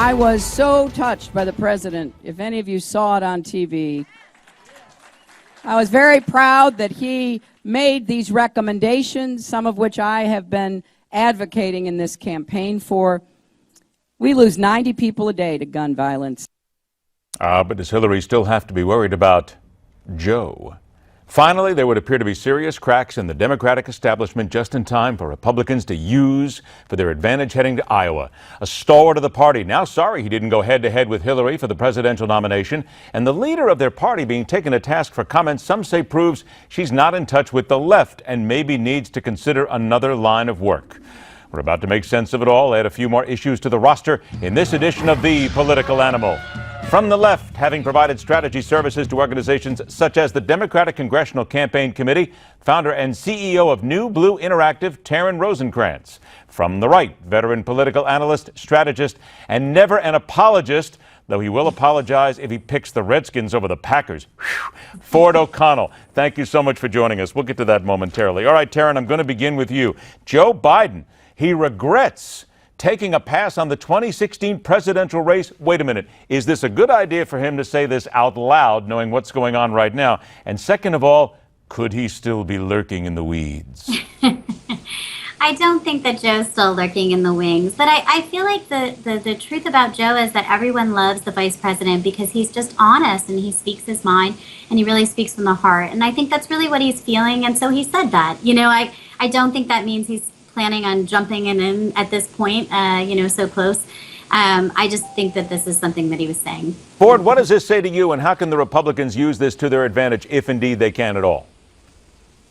I was so touched by the president. If any of you saw it on TV, I was very proud that he made these recommendations, some of which I have been advocating in this campaign for. We lose 90 people a day to gun violence. But does Hillary still have to be worried about Joe? Finally, there would appear to be serious cracks in the Democratic establishment just in time for Republicans to use for their advantage heading to Iowa. A stalwart of the party now sorry he didn't go head-to-head with Hillary for the presidential nomination, and the leader of their party being taken to task for comments some say proves she's not in touch with the left and maybe needs to consider another line of work. We're about to make sense of it all, add a few more issues to the roster in this edition of The Political Animal. From the left, having provided strategy services to organizations such as the Democratic Congressional Campaign Committee, founder and CEO of New Blue Interactive, Taryn Rosenkranz. From the right, veteran political analyst, strategist, and never an apologist, though he will apologize if he picks the Redskins over the Packers. Whew. Ford O'Connell, thank you so much for joining us. We'll get to that momentarily. All right, Taryn, I'm going to begin with you. Joe Biden, he regrets taking a pass on the 2016 presidential race. Wait a minute. Is this a good idea for him to say this out loud, knowing what's going on right now? And second of all, could he still be lurking in the weeds? I don't think that Joe's still lurking in the wings, but I feel like the truth about Joe is that everyone loves the vice president because he's just honest and he speaks his mind and he really speaks from the heart. And I think that's really what he's feeling. And so he said that. You know, I don't think that means he's planning on jumping in at this point, so close. I just think that this is something that he was saying. Ford, what does this say to you, and how can the Republicans use this to their advantage, if indeed they can at all?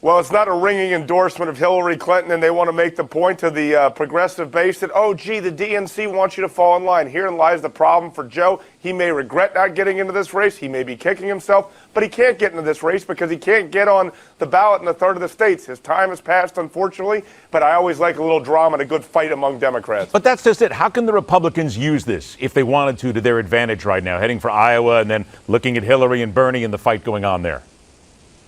Well, it's not a ringing endorsement of Hillary Clinton, and they want to make the point to the progressive base that, oh, gee, the DNC wants you to fall in line. Herein lies the problem for Joe. He may regret not getting into this race. He may be kicking himself, but he can't get into this race because he can't get on the ballot in a third of the states. His time has passed, unfortunately, but I always like a little drama and a good fight among Democrats. But that's just it. How can the Republicans use this, if they wanted to their advantage right now, heading for Iowa and then looking at Hillary and Bernie and the fight going on there?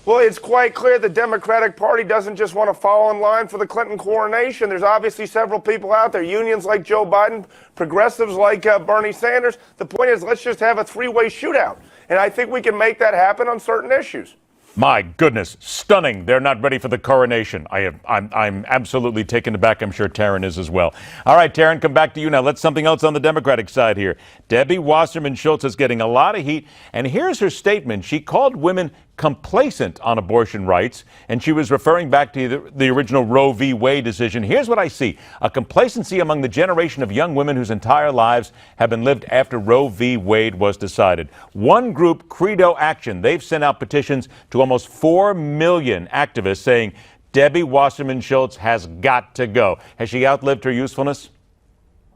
Well, it's quite clear the Democratic Party doesn't just want to fall in line for the Clinton coronation. There's obviously several people out there, unions like Joe Biden, progressives like Bernie Sanders. The point is, let's just have a three-way shootout. And I think we can make that happen on certain issues. My goodness, stunning. They're not ready for the coronation. I'm absolutely taken aback. I'm sure Taryn is as well. All right, Taryn, come back to you now. Let's something else on the Democratic side here. Debbie Wasserman Schultz is getting a lot of heat, and here's her statement. She called women complacent on abortion rights, and she was referring back to the original Roe v. Wade decision. Here's what I see: a complacency among the generation of young women whose entire lives have been lived after Roe v. Wade was decided. One group, Credo Action, they've sent out petitions to almost 4 million activists saying Debbie Wasserman Schultz has got to go. Has she outlived her usefulness?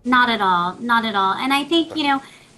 Not at all. Not at all. And I think,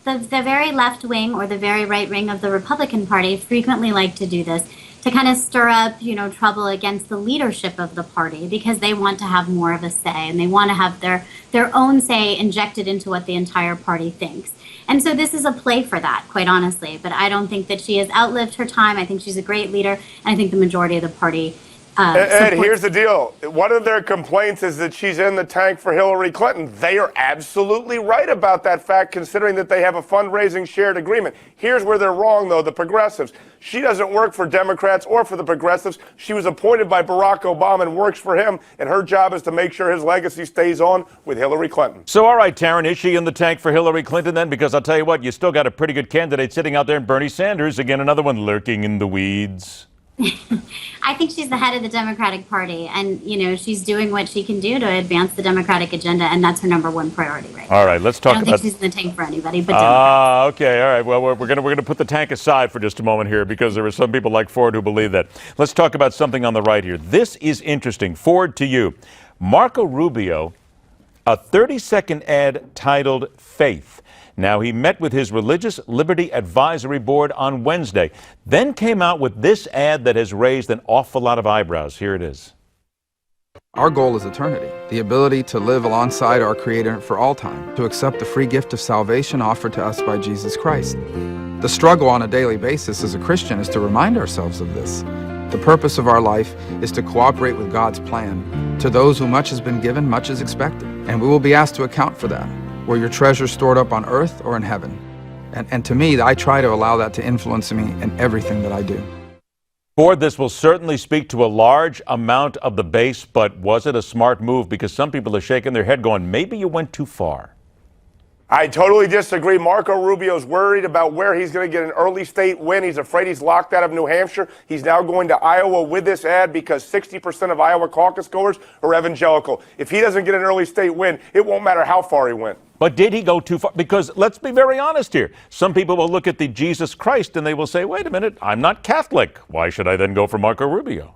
the very left wing or the very right wing of the Republican Party frequently like to do this to kind of stir up, trouble against the leadership of the party because they want to have more of a say and they want to have their own say injected into what the entire party thinks. And so this is a play for that, quite honestly. But I don't think that she has outlived her time. I think she's a great leader, and I think the majority of the party Ed, here's the deal. One of their complaints is that she's in the tank for Hillary Clinton. They are absolutely right about that fact, considering that they have a fundraising shared agreement. Here's where they're wrong, though, the progressives. She doesn't work for Democrats or for the progressives. She was appointed by Barack Obama and works for him, and her job is to make sure his legacy stays on with Hillary Clinton. So, all right, Taryn, is she in the tank for Hillary Clinton then? Because I'll tell you what, you still got a pretty good candidate sitting out there in Bernie Sanders. Again, another one lurking in the weeds. I think she's the head of the Democratic Party, and she's doing what she can do to advance the Democratic agenda, and that's her number one priority right now. All right, let's talk about. I don't think she's in the tank for anybody, but Democrats. Okay, all right. Well, we're gonna put the tank aside for just a moment here because there are some people like Ford who believe that. Let's talk about something on the right here. This is interesting. Ford, to you, Marco Rubio, a 30-second ad titled "Faith." Now, he met with his Religious Liberty Advisory Board on Wednesday, then came out with this ad that has raised an awful lot of eyebrows. Here it is. Our goal is eternity, the ability to live alongside our Creator for all time, to accept the free gift of salvation offered to us by Jesus Christ. The struggle on a daily basis as a Christian is to remind ourselves of this. The purpose of our life is to cooperate with God's plan. To those who much has been given, much is expected, and we will be asked to account for that. Were your treasures stored up on earth or in heaven? And to me, I try to allow that to influence me in everything that I do. Ford, this will certainly speak to a large amount of the base, but was it a smart move? Because some people are shaking their head going, maybe you went too far. I totally disagree. Marco Rubio's worried about where he's going to get an early state win. He's afraid he's locked out of New Hampshire. He's now going to Iowa with this ad because 60% of Iowa caucus goers are evangelical. If he doesn't get an early state win, it won't matter how far he went. But did he go too far? Because let's be very honest here. Some people will look at the Jesus Christ and they will say, wait a minute, I'm not Catholic. Why should I then go for Marco Rubio?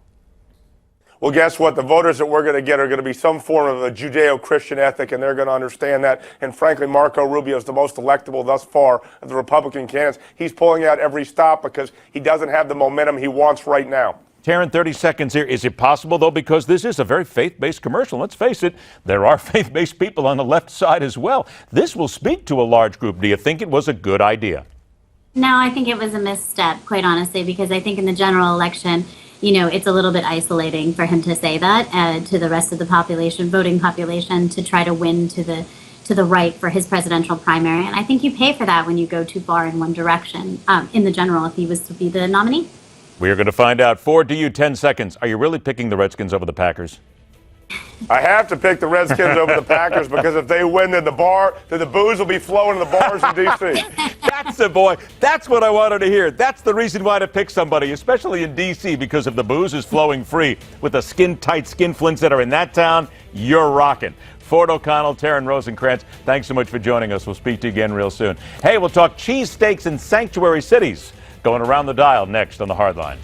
Well, guess what? The voters that we're going to get are going to be some form of a Judeo-Christian ethic, and they're going to understand that. And frankly, Marco Rubio is the most electable thus far of the Republican candidates. He's pulling out every stop because he doesn't have the momentum he wants right now. Taryn, 30 seconds here. Is it possible, though, because this is a very faith-based commercial? Let's face it, there are faith-based people on the left side as well. This will speak to a large group. Do you think it was a good idea? No, I think it was a misstep, quite honestly, because I think in the general election, you know, it's a little bit isolating for him to say that to the rest of the population, voting population, to try to win to the right for his presidential primary. And I think you pay for that when you go too far in one direction, in the general, if he was to be the nominee. We are going to find out. Ford, to you, 10 seconds. Are you really picking the Redskins over the Packers? I have to pick the Redskins over the Packers because if they win, then the booze will be flowing in the bars in D.C. That's it, boy. That's what I wanted to hear. That's the reason why to pick somebody, especially in D.C., because if the booze is flowing free with the skin-tight skinflints that are in that town, you're rocking. Ford O'Connell, Taryn Rosenkranz, thanks so much for joining us. We'll speak to you again real soon. Hey, we'll talk cheesesteaks in sanctuary cities. Going around the dial next on The Hardline.